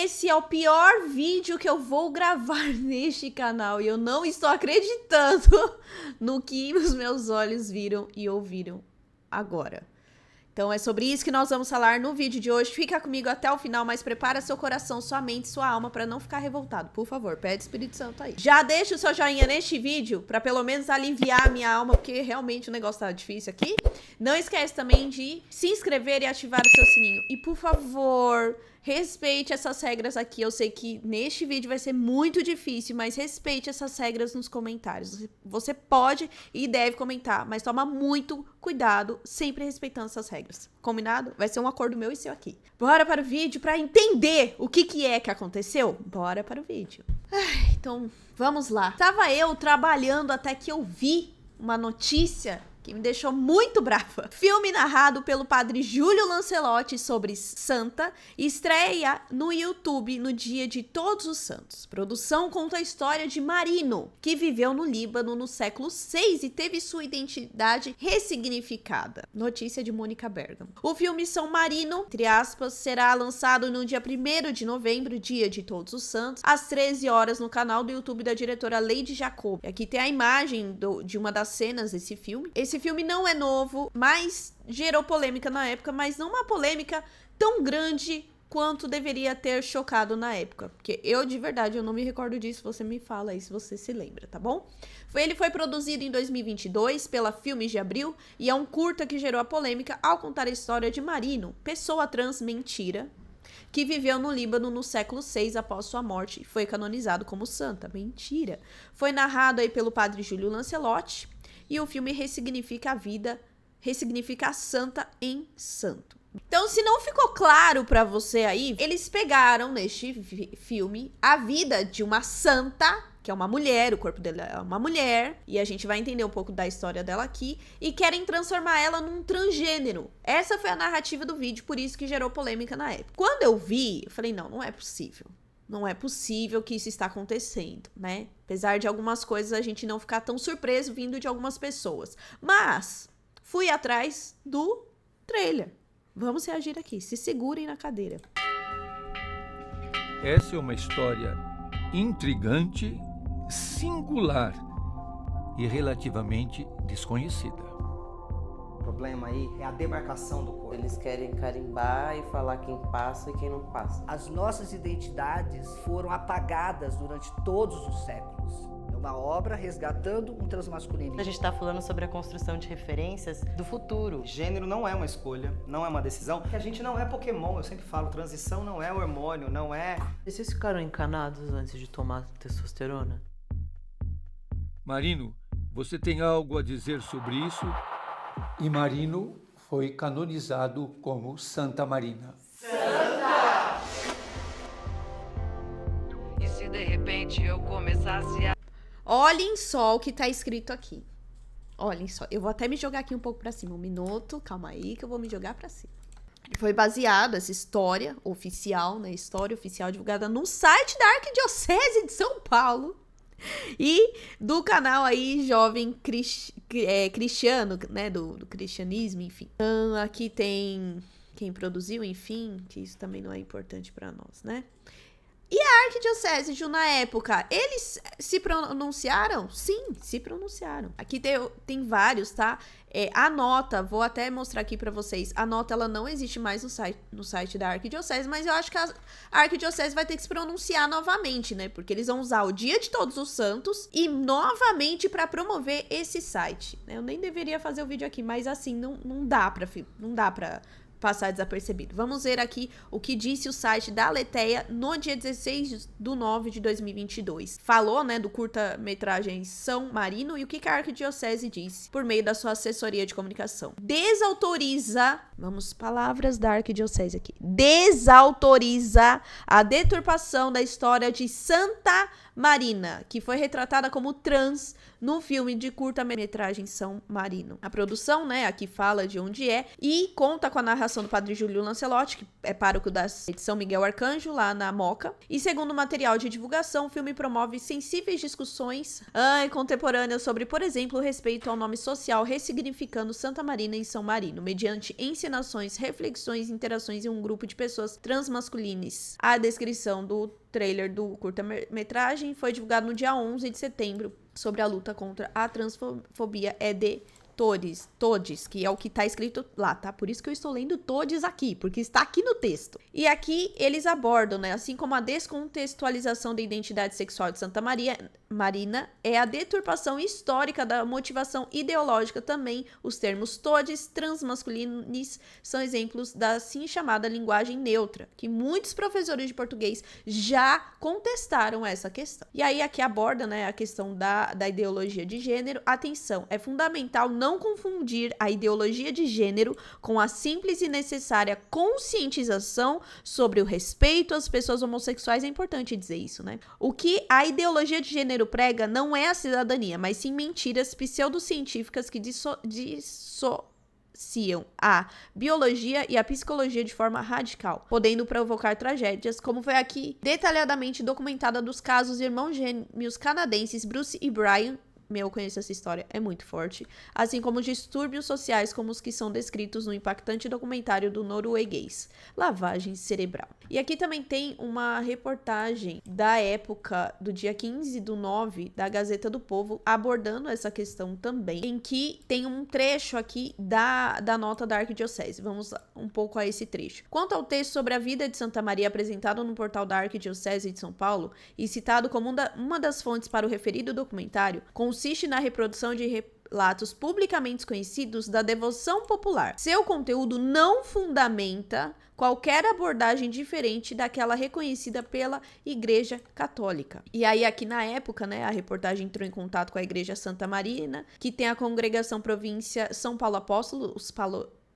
esse é o pior vídeo que eu vou gravar neste canal. E eu não estou acreditando no que os meus olhos viram e ouviram agora. Então é sobre isso que nós vamos falar no vídeo de hoje. Fica comigo até o final, mas prepara seu coração, sua mente, sua alma para não ficar revoltado. Por favor, pede o Espírito Santo aí. Já deixa o seu joinha neste vídeo para pelo menos aliviar a minha alma, porque realmente o negócio tá difícil aqui. Não esquece também de se inscrever e ativar o seu sininho. E por favor, respeite essas regras aqui. Eu sei que neste vídeo vai ser muito difícil, mas respeite essas regras nos comentários. Você pode e deve comentar, mas toma muito cuidado, sempre respeitando essas regras. Combinado? Vai ser um acordo meu e seu aqui. Bora para o vídeo para entender o que é que aconteceu? Bora para o vídeo. Então, vamos lá. Tava eu trabalhando até que eu vi uma notícia que me deixou muito brava. Filme narrado pelo padre Júlio Lancelotti sobre Santa estreia no YouTube no dia de Todos os Santos. Produção conta a história de Marino, que viveu no Líbano no século VI e teve sua identidade ressignificada. Notícia de Mônica Bergamo. O filme São Marino, entre aspas, será lançado no dia 1º de novembro, dia de Todos os Santos, às 13 horas no canal do YouTube da diretora Leide Jacob. Aqui tem a imagem de uma das cenas desse filme. Esse filme não é novo, mas gerou polêmica na época, mas não uma polêmica tão grande quanto deveria ter chocado na época. Porque eu, de verdade, eu não me recordo disso, você me fala aí se você se lembra, tá bom? Ele foi produzido em 2022 pela Filmes de Abril e é um curta que gerou a polêmica ao contar a história de Marino, pessoa trans mentira, que viveu no Líbano no século VI após sua morte e foi canonizado como santa. Mentira! Foi narrado aí pelo padre Júlio Lancelotti. E o filme ressignifica a vida, ressignifica a santa em santo. Então, se não ficou claro pra você aí, eles pegaram neste filme a vida de uma santa, que é uma mulher, o corpo dela é uma mulher, e a gente vai entender um pouco da história dela aqui, e querem transformar ela num transgênero. Essa foi a narrativa do vídeo, por isso que gerou polêmica na época. Quando eu vi, eu falei, não é possível. Não é possível que isso está acontecendo, né? Apesar de algumas coisas a gente não ficar tão surpreso vindo de algumas pessoas. Mas fui atrás do trailer. Vamos reagir aqui. Se segurem na cadeira. Essa é uma história intrigante, singular e relativamente desconhecida. O problema aí é a demarcação do corpo. Eles querem carimbar e falar quem passa e quem não passa. As nossas identidades foram apagadas durante todos os séculos. É uma obra resgatando um transmasculinismo. A gente está falando sobre a construção de referências do futuro. Gênero não é uma escolha, não é uma decisão. A gente não é Pokémon, eu sempre falo, transição não é hormônio, não é... E vocês ficaram encanados antes de tomar testosterona? Marino, você tem algo a dizer sobre isso? E Marino foi canonizado como Santa Marina. Santa! E se de repente eu começasse a... Olhem só o que tá escrito aqui. Olhem só. Eu vou até me jogar aqui um pouco pra cima. Um minuto, calma aí que eu vou me jogar pra cima. Foi baseado, essa história oficial, né? História oficial divulgada no site da Arquidiocese de São Paulo. E do canal aí Jovem Cristiano, né, do cristianismo, enfim. Então, aqui tem quem produziu, enfim, que isso também não é importante pra nós, né? E a Arquidiocese, na época, eles se pronunciaram? Sim, se pronunciaram. Aqui tem vários, tá? A nota, vou até mostrar aqui pra vocês. A nota, ela não existe mais no site da Arquidiocese, mas eu acho que a Arquidiocese vai ter que se pronunciar novamente, né? Porque eles vão usar o Dia de Todos os Santos e novamente pra promover esse site. Eu nem deveria fazer o vídeo aqui, mas assim, não dá pra passar desapercebido. Vamos ver aqui o que disse o site da Aletheia no dia 16/9/2022. Falou, né, do curta-metragem São Marino e o que a Arquidiocese disse por meio da sua assessoria de comunicação. Desautoriza, palavras da Arquidiocese aqui, desautoriza a deturpação da história de Santa Marina, que foi retratada como trans no filme de curta-metragem São Marino. A produção, né, aqui fala de onde é e conta com a narração do padre Júlio Lancelotti, que é pároco da São Miguel Arcanjo, lá na Moca. E segundo o material de divulgação, o filme promove sensíveis discussões contemporâneas sobre, por exemplo, o respeito ao nome social, ressignificando Santa Marina em São Marino, mediante encenações, reflexões e interações em um grupo de pessoas transmasculinas. A descrição do trailer do curta-metragem foi divulgado no dia 11 de setembro sobre a luta contra a transfobia de todes, que é o que tá escrito lá, tá? Por isso que eu estou lendo todes aqui, porque está aqui no texto. E aqui eles abordam, né, assim como a descontextualização da identidade sexual de Santa Marina é a deturpação histórica da motivação ideológica também. Os termos todes, transmasculinos são exemplos da assim chamada linguagem neutra, que muitos professores de português já contestaram essa questão. E aí aqui aborda, né, a questão da ideologia de gênero. Atenção, é fundamental não confundir a ideologia de gênero com a simples e necessária conscientização sobre o respeito às pessoas homossexuais. É importante dizer isso, né? O que a ideologia de gênero prega não é a cidadania, mas sim mentiras pseudocientíficas que dissociam a biologia e a psicologia de forma radical, podendo provocar tragédias, como foi aqui detalhadamente documentada dos casos irmãos gêmeos canadenses Bruce e Brian. Eu conheço essa história, é muito forte. Assim como distúrbios sociais como os que são descritos no impactante documentário do norueguês, Lavagem Cerebral. E aqui também tem uma reportagem da época, do dia 15/9, da Gazeta do Povo, abordando essa questão também, em que tem um trecho aqui da nota da Arquidiocese. Vamos um pouco a esse trecho. Quanto ao texto sobre a vida de Santa Maria apresentado no portal da Arquidiocese de São Paulo e citado como uma das fontes para o referido documentário, consiste na reprodução de relatos publicamente conhecidos da devoção popular. Seu conteúdo não fundamenta qualquer abordagem diferente daquela reconhecida pela Igreja Católica. E aí aqui na época, né, a reportagem entrou em contato com a Igreja Santa Marina, que tem a congregação província São Paulo Apóstolo, os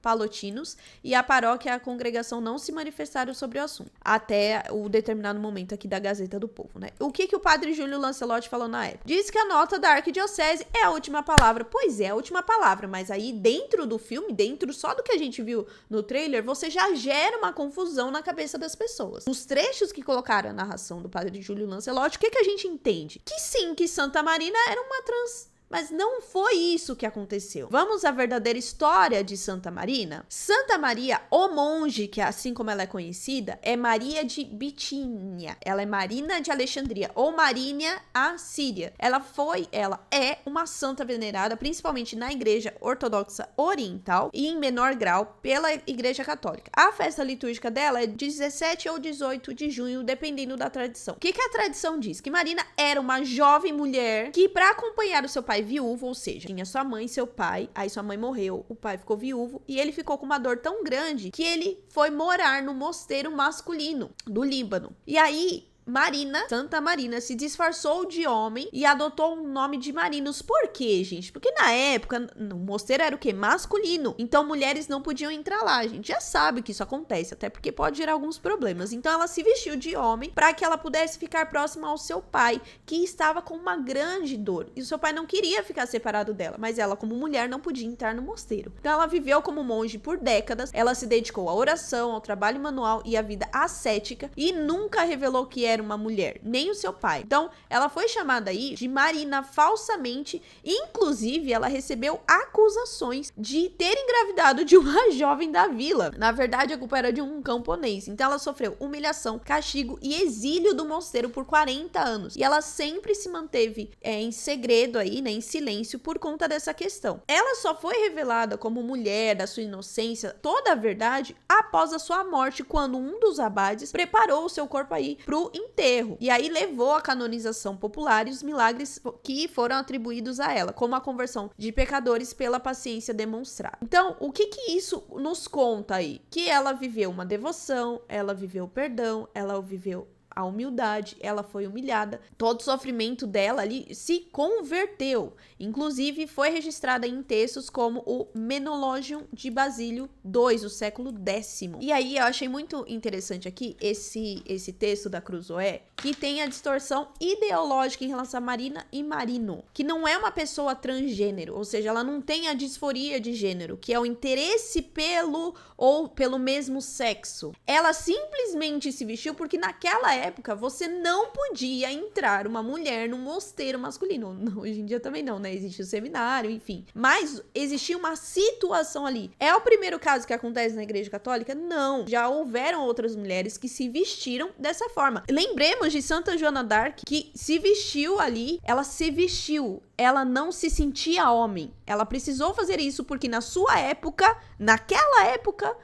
palotinos, e a paróquia e a congregação não se manifestaram sobre o assunto, até o determinado momento aqui da Gazeta do Povo, né? O que o padre Júlio Lancelotti falou na época? Diz que a nota da Arquidiocese é a última palavra. Pois é, a última palavra, mas aí dentro do filme, dentro só do que a gente viu no trailer, você já gera uma confusão na cabeça das pessoas. Nos trechos que colocaram a narração do padre Júlio Lancelotti, o que a gente entende? Que sim, que Santa Marina era uma trans... Mas não foi isso que aconteceu. Vamos à verdadeira história de Santa Marina? Santa Maria, o monge, que assim como ela é conhecida, é Maria de Bitínia. Ela é Marina de Alexandria, ou Marínia a Síria. Ela é uma santa venerada, principalmente na Igreja Ortodoxa Oriental e em menor grau pela Igreja Católica. A festa litúrgica dela é 17 ou 18 de junho, dependendo da tradição. O que a tradição diz? Que Marina era uma jovem mulher que, para acompanhar o seu pai viúvo, ou seja, tinha sua mãe e seu pai, aí sua mãe morreu, o pai ficou viúvo e ele ficou com uma dor tão grande que ele foi morar no mosteiro masculino do Líbano. E aí Marina, Santa Marina, se disfarçou de homem e adotou o nome de Marinos. Por quê, gente? Porque na época, o mosteiro era o quê? Masculino. Então, mulheres não podiam entrar lá. A gente já sabe que isso acontece, até porque pode gerar alguns problemas. Então, ela se vestiu de homem para que ela pudesse ficar próxima ao seu pai, que estava com uma grande dor. E o seu pai não queria ficar separado dela, mas ela, como mulher, não podia entrar no mosteiro. Então, ela viveu como monge por décadas. Ela se dedicou à oração, ao trabalho manual e à vida ascética e nunca revelou que era uma mulher, nem o seu pai. Então, ela foi chamada aí de Marina falsamente, inclusive ela recebeu acusações de ter engravidado de uma jovem da vila. Na verdade, a culpa era de um camponês. Então, ela sofreu humilhação, castigo e exílio do mosteiro por 40 anos. E ela sempre se manteve em segredo aí, né, em silêncio por conta dessa questão. Ela só foi revelada como mulher, da sua inocência, toda a verdade, após a sua morte, quando um dos abades preparou o seu corpo aí pro enterro. E aí levou a canonização popular e os milagres que foram atribuídos a ela, como a conversão de pecadores pela paciência demonstrada. Então, o que isso nos conta aí? Que ela viveu uma devoção, ela viveu o perdão, ela viveu a humildade, ela foi humilhada, todo o sofrimento dela ali se converteu, inclusive foi registrada em textos como o Menologium de Basílio II, do século X. E aí eu achei muito interessante aqui esse texto da Cruzoé, que tem a distorção ideológica em relação a Marina e Marino, que não é uma pessoa transgênero, ou seja, ela não tem a disforia de gênero, que é o interesse pelo mesmo sexo. Ela simplesmente se vestiu porque naquela época você não podia entrar uma mulher num mosteiro masculino. Hoje em dia também não, né? Existe o seminário, enfim. Mas existia uma situação ali. É o primeiro caso que acontece na Igreja Católica? Não. Já houveram outras mulheres que se vestiram dessa forma. Lembremos de Santa Joana d'Arc, que se vestiu ali, ela se vestiu. Ela não se sentia homem. Ela precisou fazer isso porque na sua época, naquela época,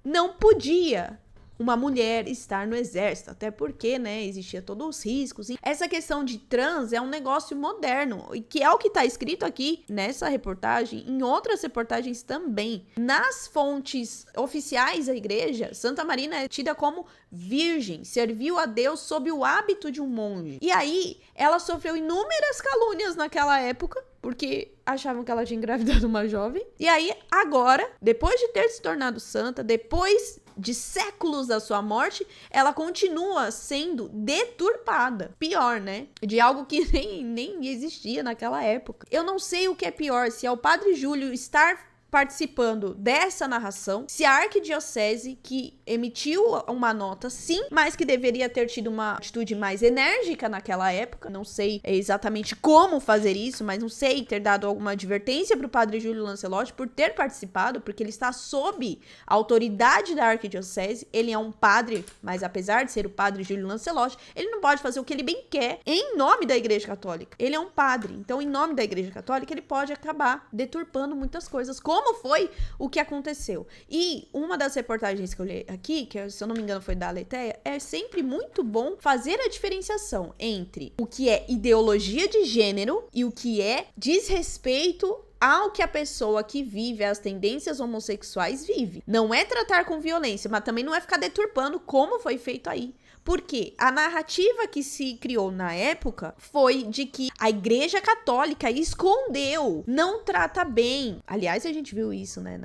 não podia uma mulher estar no exército, até porque, né, existia todos os riscos. Essa questão de trans é um negócio moderno, e que é o que está escrito aqui nessa reportagem, em outras reportagens também. Nas fontes oficiais da igreja, Santa Marina é tida como virgem, serviu a Deus sob o hábito de um monge. E aí, ela sofreu inúmeras calúnias naquela época, porque achavam que ela tinha engravidado uma jovem. E aí, agora, depois de ter se tornado santa, depois de séculos da sua morte, ela continua sendo deturpada. Pior, né? De algo que nem existia naquela época. Eu não sei o que é pior, se é o Padre Júlio estar participando dessa narração, se a arquidiocese que emitiu uma nota, sim, mas que deveria ter tido uma atitude mais enérgica naquela época, não sei exatamente como fazer isso, mas não sei, ter dado alguma advertência para o Padre Júlio Lancelotti por ter participado, porque ele está sob a autoridade da arquidiocese, ele é um padre, mas apesar de ser o Padre Júlio Lancelotti, ele não pode fazer o que ele bem quer em nome da Igreja Católica. Ele é um padre, então em nome da Igreja Católica ele pode acabar deturpando muitas coisas, como foi o que aconteceu. E uma das reportagens que eu li aqui, que se eu não me engano foi da Aletheia, é sempre muito bom fazer a diferenciação entre o que é ideologia de gênero e o que é desrespeito ao que a pessoa que vive as tendências homossexuais vive. Não é tratar com violência, mas também não é ficar deturpando como foi feito aí. Porque a narrativa que se criou na época foi de que a Igreja Católica escondeu, não trata bem. Aliás, a gente viu isso, né,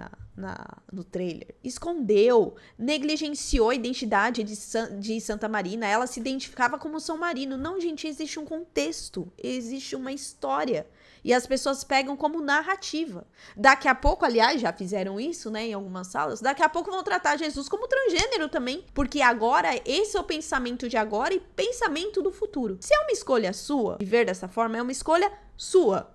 no trailer. Escondeu, negligenciou a identidade de Santa Marina. Ela se identificava como São Marino. Não, gente, existe um contexto, existe uma história. E as pessoas pegam como narrativa. Daqui a pouco, aliás, já fizeram isso, né, em algumas salas, daqui a pouco vão tratar Jesus como transgênero também, porque agora, esse é o pensamento de agora e pensamento do futuro. Se é uma escolha sua, viver dessa forma, é uma escolha sua.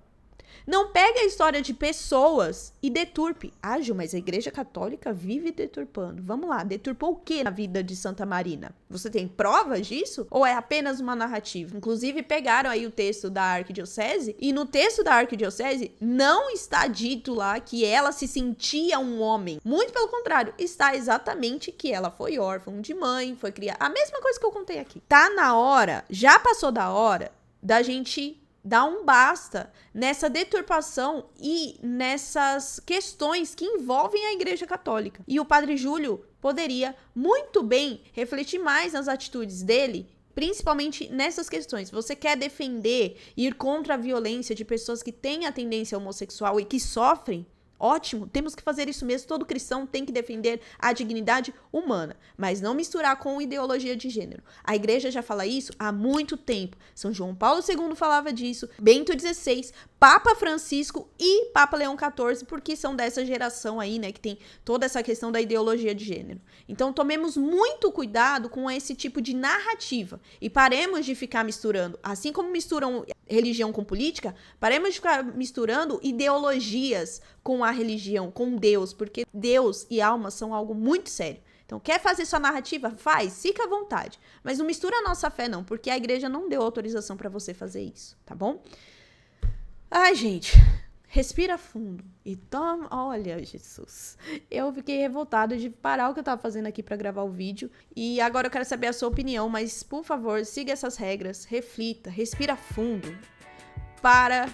Não pegue a história de pessoas e deturpe. Ah, Gil, mas a Igreja Católica vive deturpando. Vamos lá, deturpou o que na vida de Santa Marina? Você tem provas disso? Ou é apenas uma narrativa? Inclusive, pegaram aí o texto da arquidiocese, e no texto da arquidiocese não está dito lá que ela se sentia um homem. Muito pelo contrário, está exatamente que ela foi órfã de mãe, foi criada. A mesma coisa que eu contei aqui. Tá na hora, já passou da hora da gente dá um basta nessa deturpação e nessas questões que envolvem a Igreja Católica. E o Padre Júlio poderia muito bem refletir mais nas atitudes dele, principalmente nessas questões. Você quer defender, ir contra a violência de pessoas que têm a tendência homossexual e que sofrem? Ótimo, temos que fazer isso mesmo. Todo cristão tem que defender a dignidade humana, mas não misturar com ideologia de gênero. A igreja já fala isso há muito tempo. São João Paulo II falava disso, Bento XVI, Papa Francisco e Papa Leão XIV, porque são dessa geração aí, né, que tem toda essa questão da ideologia de gênero. Então tomemos muito cuidado com esse tipo de narrativa e paremos de ficar misturando, assim como misturam religião com política, paremos de ficar misturando ideologias com a religião, com Deus, porque Deus e alma são algo muito sério. Então, quer fazer sua narrativa? Faz, fica à vontade. Mas não mistura a nossa fé, não, porque a igreja não deu autorização para você fazer isso, tá bom? Ai, gente, respira fundo e toma... Olha, Jesus, eu fiquei revoltada de parar o que eu tava fazendo aqui para gravar o vídeo e agora eu quero saber a sua opinião, mas, por favor, siga essas regras, reflita, respira fundo, para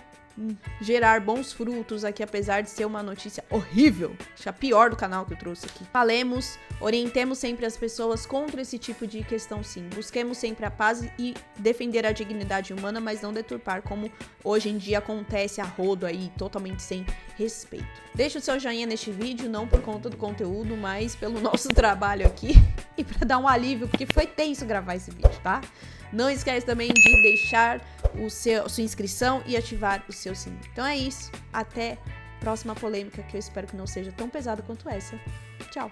gerar bons frutos aqui, apesar de ser uma notícia horrível. Acho a pior do canal que eu trouxe aqui. Falemos, orientemos sempre as pessoas contra esse tipo de questão, sim. Busquemos sempre a paz e defender a dignidade humana, mas não deturpar como hoje em dia acontece a rodo aí, totalmente sem respeito. Deixa o seu joinha neste vídeo, não por conta do conteúdo, mas pelo nosso trabalho aqui e para dar um alívio, porque foi tenso gravar esse vídeo, tá? Não esquece também de deixar sua inscrição e ativar o seu sininho. Então é isso. Até a próxima polêmica, que eu espero que não seja tão pesada quanto essa. Tchau!